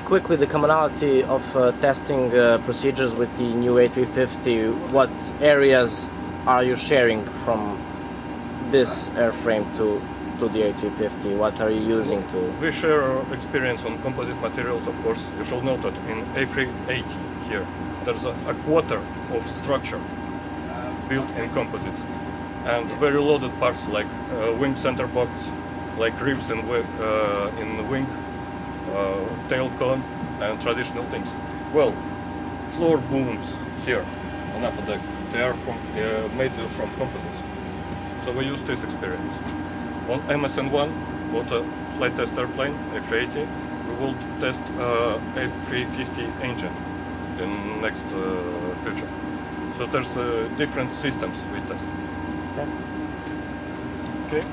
quickly the commonality of testing procedures with the new A350. What areas are you sharing from this airframe to the A350? What are you using to? We share our experience on composite materials, of course. You should note that in A380 here, there's a quarter of structure built in composite. And very loaded parts like wing center box, like ribs in the wing, tail cone, and traditional things. Well, floor booms here on upper deck, they are made from composites. So we use this experience. On MSN1, what a flight test airplane, A380, we will test A350 engine in next future. So there's different systems we test. Okay.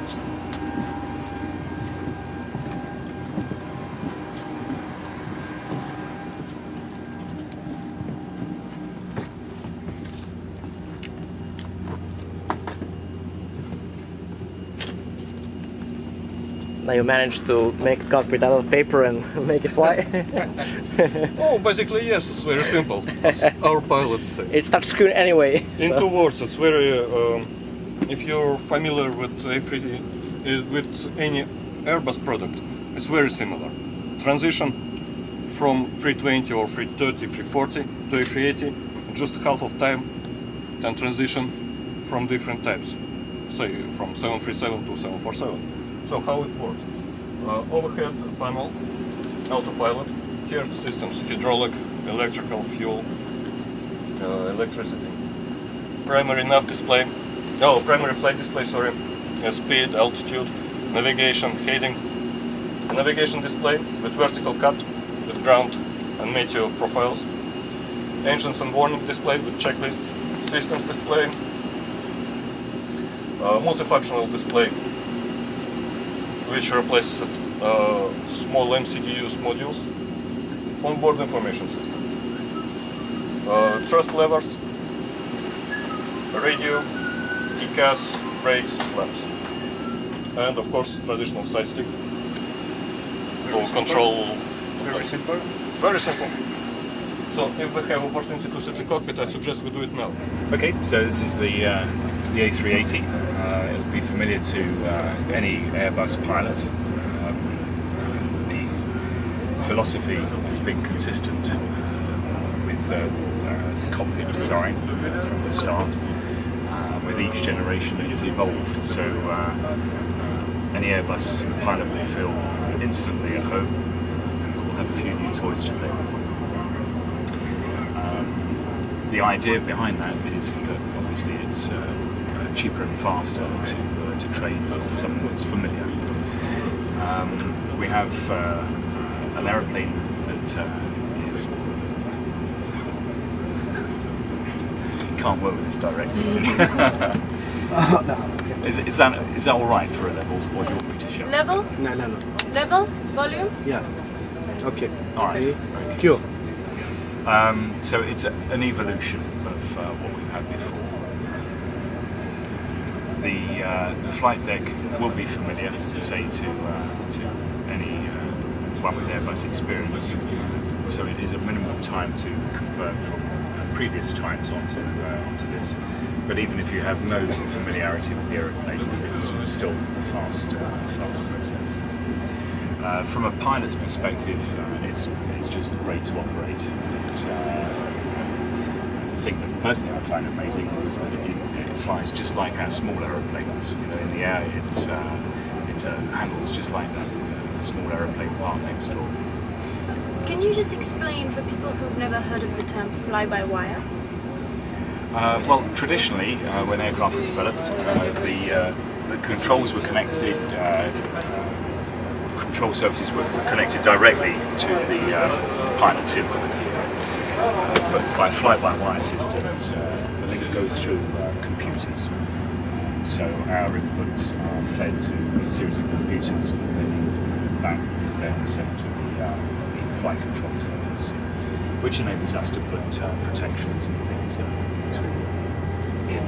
Now you managed to make a cockpit out of paper and make it fly? Oh, basically yes, it's very simple, as our pilots say. It's touchscreen anyway. In so. 2 words, it's very, if you're familiar with A380, with any Airbus product, it's very similar. Transition from 320 or 330, 340 to A380, just half of time, then transition from different types, say from 737 to 747. So how it works? Overhead panel, autopilot. Here systems: hydraulic, electrical, fuel, electricity. Primary nav display. Primary flight display. Sorry. Speed, altitude, navigation, heading. A navigation display with vertical cut, with ground and meteor profiles. Engines and warning display with checklists. Systems display. Multifunctional display, which replaces small MCDUs modules. Onboard information system. Thrust levers, radio, TCAS, brakes, lamps. And of course traditional side stick to control. Very simple. Very simple. So if we have opportunity to sit in cockpit, I suggest we do it now. Okay, so this is the A380. It'll be familiar to any Airbus pilot. The philosophy has been consistent with the cockpit design from the start. With each generation it's evolved, so any Airbus pilot will feel instantly at home and will have a few new toys to play with. The idea behind that is that obviously it's cheaper and faster to train on something that's familiar. We have an aeroplane that is... can't work with this directly. No, okay. Is that all right for a level? What do you want me to show? Level? No. Level? Volume? Yeah. Okay. All right. Okay. Cool. So it's an evolution of what we've had before. The flight deck will be familiar, as I say, to any one with Airbus experience. So it is a minimal time to convert from previous times onto this. But even if you have no familiarity with the aeroplane, it's still a fast process. From a pilot's perspective, it's just great to operate. It's the thing that personally I find amazing is that it flies just like our small aeroplanes. You know, in the air, it handles just like a small aeroplane part next door. Can you just explain for people who've never heard of the term fly-by-wire? Well, traditionally, when aircraft were developed, the controls were connected. Control services were connected directly to the pilots in. But by fly-by-wire systems, the link goes through computers. So our inputs are fed to a series of computers, and then that is then sent to the flight control surface, which enables us to put protections and things between in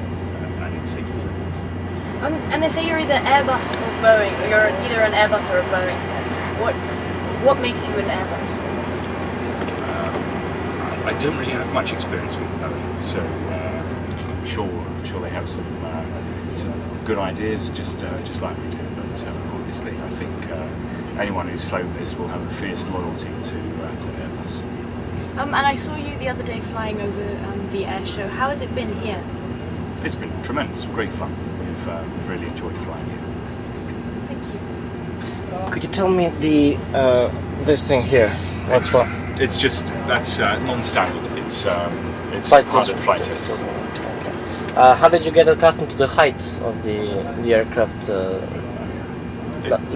and in safety levels. And they say you're either Airbus or Boeing, or you're either an Airbus or a Boeing person. What makes you an Airbus person? don't really have much experience with Boeing, so I'm sure they have some good ideas, just like we do. But obviously, I think anyone who's flown this will have a fierce loyalty to Airbus. And I saw you the other day flying over the air show. How has it been here? It's been tremendous, great fun. We've really enjoyed flying here. Thank you. Could you tell me the this thing here? What's for? It's just that's non-standard. It's Flight part test. of flight testing. Okay. How did you get accustomed to the height of the aircraft?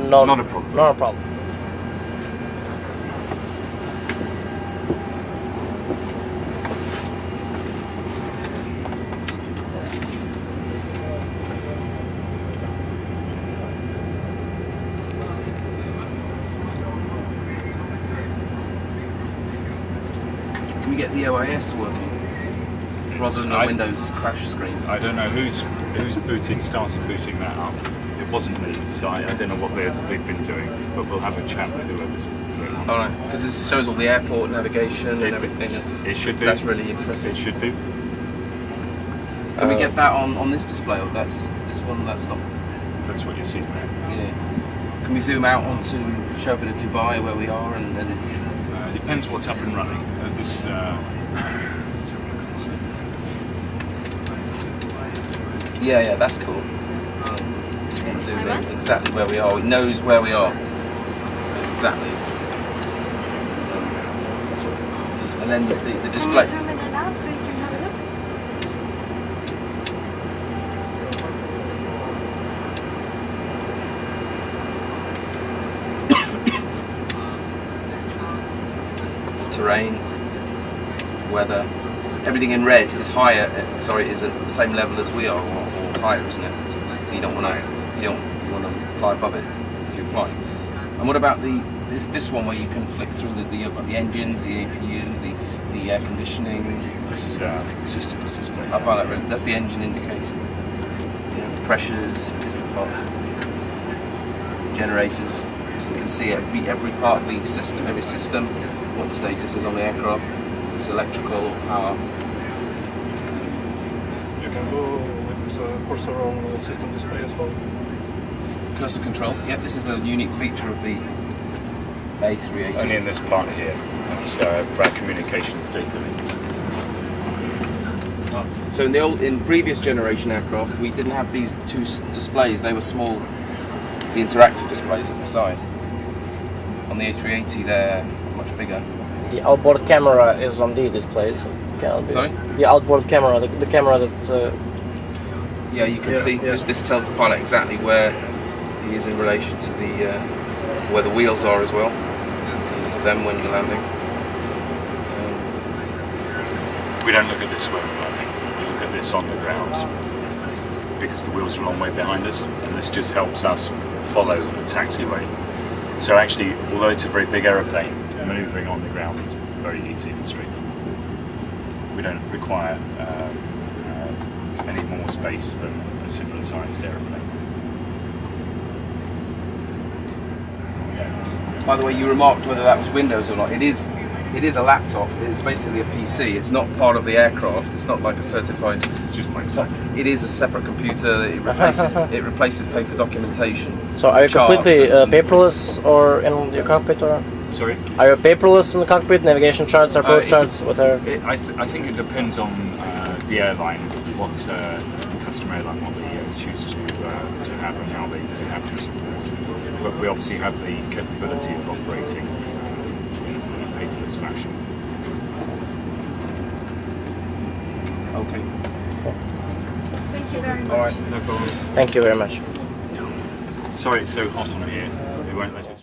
Not a problem. Not a problem. Can we get the OIS working rather than the Windows crash screen? I don't know who's started booting that up. It wasn't me, so I don't know what they've been doing. But we'll have a chat with whoever's doing it. All right, because this shows all the airport navigation and everything. It should do. That's really interesting. It should do. Can we get that on this display? Or that's this one? That's not. That's what you see there. Yeah. Can we zoom out onto show a bit of Dubai where we are and then? It depends what's up and running. Let's have a look and see. Yeah, that's cool. Just want to zoom in exactly where we are. It knows where we are. Exactly. And then the display. Can you zoom in and out so you can have a look? Terrain, weather, everything in red is higher. Is at the same level as we are, or higher, isn't it? So you want to fly above it if you're flying. And what about this one where you can flick through the engines, the APU, the air conditioning? This is the systems display. I find that really. That's the engine indications. Yeah, pressures, different parts, generators. So you can see every part of the system, every system. What the status is on the aircraft, it's electrical, power. You can go with cursor on the system display as well. Cursor control, yeah, this is the unique feature of the A380. Only in this part here. It's for our communications data link. So in previous generation aircraft, we didn't have these two displays, they were small, the interactive displays at the side. On the A380 they're much bigger. The outboard camera is on these displays. Sorry? The outboard camera, the camera that. Yeah, you can see. yeah. This tells the pilot exactly where he is in relation to the where the wheels are as well. You can look at them when you're landing. We don't look at this when we're landing. We look at this on the ground because the wheels are a long way behind us, and this just helps us follow the taxiway. So actually, although it's a very big aeroplane, manoeuvring on the ground is very easy and straightforward. We don't require any more space than a similar sized aeroplane. By the way, you remarked whether that was Windows or not. It is a laptop. It's basically a PC. It's not part of the aircraft. It's not like a certified. It's just like It is a separate computer. It replaces paper documentation. So are you charts completely and paperless or in your cockpit, or Sorry? are you paperless in the cockpit? Navigation charts, approach charts, whatever. I think it depends on the airline, what the customer airline, what they choose to have and how they have to support. But we obviously have the capability of operating in a paperless fashion. Okay. Thank you very much. All right. No problem. Thank you very much. Sorry it's so hot on here. They won't let us.